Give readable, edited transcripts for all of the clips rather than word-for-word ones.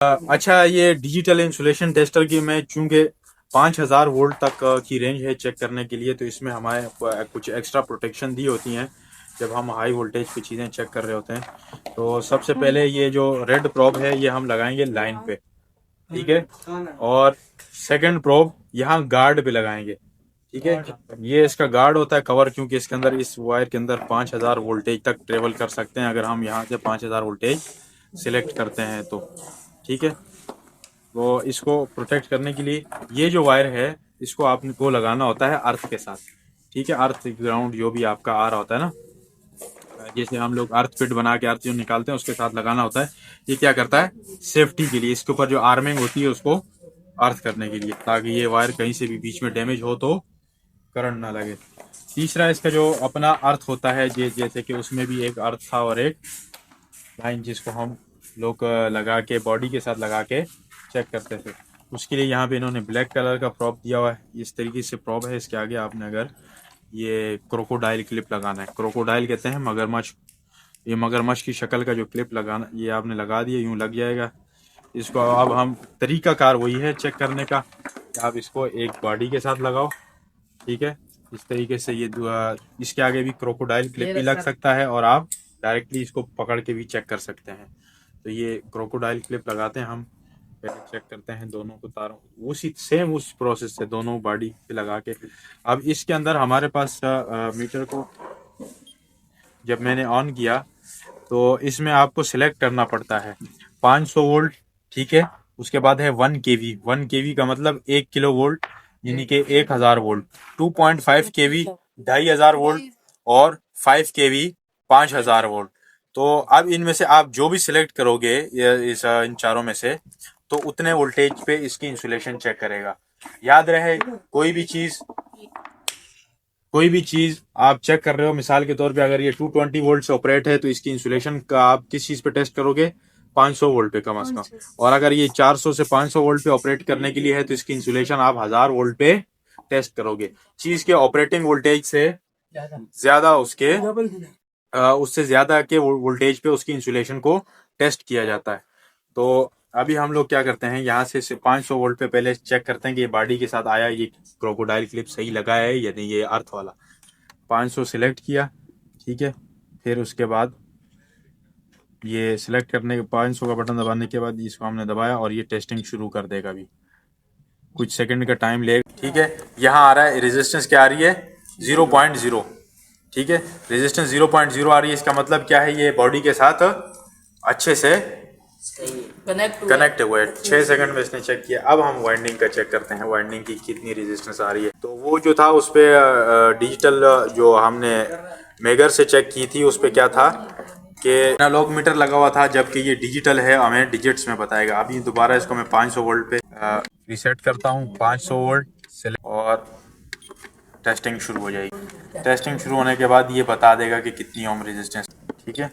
अच्छा, ये digital insulation tester की मैं चूंकि 5000 वोल्ट तक की रेंज है चेक करने के लिए, तो इसमें हमारे कुछ एक्स्ट्रा प्रोटेक्शन दी होती हैं जब हम हाई वोल्टेज पे चीज़ें चेक कर रहे होते हैं। तो सबसे पहले ये जो रेड प्रोब है ये हम लगाएंगे लाइन पे, ठीक है। और सेकंड प्रोब यहाँ गार्ड पे लगाएंगे, ठीक है। ये इसका गार्ड होता है कवर, क्योंकि इसके अंदर, इस वायर के अंदर 5000 वोल्टेज तक ट्रेवल कर सकते हैं अगर हम यहाँ से 5000 वोल्टेज सिलेक्ट करते हैं तो, ठीक है। तो इसको प्रोटेक्ट करने के लिए ये जो वायर है इसको आपको लगाना होता है अर्थ के साथ, ठीक है। अर्थ ग्राउंड जो भी आपका आ रहा होता है ना, जैसे हम लोग अर्थ फिट बना के अर्थ जो निकालते हैं उसके साथ लगाना होता है। ये क्या करता है, सेफ्टी के लिए इसके ऊपर जो आर्मिंग होती है उसको अर्थ करने के लिए, ताकि ये वायर कहीं से भी बीच में डैमेज हो तो करंट ना लगे। तीसरा इसका जो अपना अर्थ होता है, जैसे कि उसमें भी एक अर्थ था और एक लाइन जिसको हम लोग लगा के बॉडी के साथ लगा के चेक करते थे। उसके लिए यहाँ पे इन्होंने ब्लैक कलर का प्रॉप दिया हुआ है। इस तरीके से प्रॉप है इसके आगे। आपने अगर ये क्रोकोडाइल क्लिप लगाना है, क्रोकोडाइल कहते हैं मगरमच्छ, ये मगरमच्छ की शक्ल का जो क्लिप लगाना, ये आपने लगा दिया, यूं लग जाएगा। इसको अब हम, तरीकाकार वही है चेक करने का, आप इसको एक बॉडी के साथ लगाओ, ठीक है। इस तरीके से ये इसके आगे भी क्रोकोडाइल क्लिप भी लग सकता है और आप डायरेक्टली इसको पकड़ के भी चेक कर सकते हैं। तो ये क्रोकोडाइल क्लिप लगाते हैं हम, पहले चेक करते हैं दोनों को तारों, उसी सेम उस प्रोसेस से दोनों बॉडी पे लगा के। अब इसके अंदर हमारे पास मीटर को जब मैंने ऑन किया तो इसमें आपको सिलेक्ट करना पड़ता है 500 वोल्ट, ठीक है। उसके बाद है 1 केवी, 1 केवी का मतलब 1 किलो वोल्ट, यानी कि 1000 वोल्ट। 2.5 केवी 2500 वोल्ट, और 5 केवी 5000 वोल्ट। तो अब इनमें से आप जो भी सिलेक्ट करोगे इन चारों में से, तो उतने वोल्टेज पे इसकी इंसुलेशन चेक करेगा। याद रहे, कोई भी चीज आप चेक कर रहे हो, मिसाल के तौर पे अगर ये 220 वोल्ट से ऑपरेट है तो इसकी इंसुलेशन का आप किस चीज पे टेस्ट करोगे, 500 वोल्ट पे कम से कम। और अगर ये 400 से 500 वोल्ट पे ऑपरेट करने के लिए है तो इसकी इंसुलेशन आप 1000 वोल्ट पे टेस्ट करोगे। चीज के ऑपरेटिंग वोल्टेज से ज्यादा उससे ज्यादा के वोल्टेज पे उसकी इंसुलेशन को टेस्ट किया जाता है। तो अभी हम लोग क्या करते हैं, यहाँ से 500 वोल्ट पे पहले चेक करते हैं कि ये बॉडी के साथ आया, ये क्रोकोडाइल क्लिप सही लगा है या नहीं, ये अर्थ वाला। 500 सिलेक्ट किया, ठीक है। फिर उसके बाद ये सिलेक्ट करने के 500 का बटन दबाने के बाद इसको हमने दबाया और ये टेस्टिंग शुरू कर देगा। अभी कुछ सेकंड का टाइम लेगा, ठीक है। यहाँ आ रहा है रेजिस्टेंस, क्या आ रही है, 0.0, ठीक है। रेजिस्टेंस 0.0 आ रही है, इसका मतलब क्या है, ये बॉडी के साथ अच्छे से कनेक्ट हुए। 6 सेकंड में इसने चेक किया। अब हम वाइंडिंग का चेक करते हैं, वाइंडिंग की कितनी रेजिस्टेंस आ रही है। तो वो जो था उस पर डिजिटल जो हमने मेगर से चेक की थी, उस पर क्या था कि एनालॉग मीटर लगा हुआ था, जबकि ये डिजिटल है, हमें डिजिट्स में बताएगा। अभी दोबारा इसको मैं 500 वोल्ट पे रीसेट करता हूँ, 500 वोल्ट, और टेस्टिंग शुरू हो जाएगी। टेस्टिंग शुरू होने के बाद ये बता देगा कि कितनी ओम रेजिस्टेंस, ठीक है।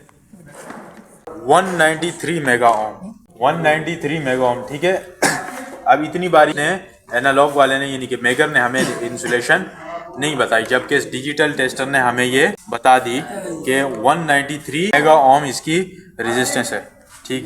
193 मेगा ओम, 193 मेगा ओम, ठीक है। अब इतनी बारी ने एनालॉग वाले ने, यानी कि मेगर ने, हमें इंसुलेशन नहीं बताई, जबकि इस डिजिटल टेस्टर ने हमें ये बता दी कि 193 मेगा ओम इसकी रेजिस्टेंस है, ठीक है।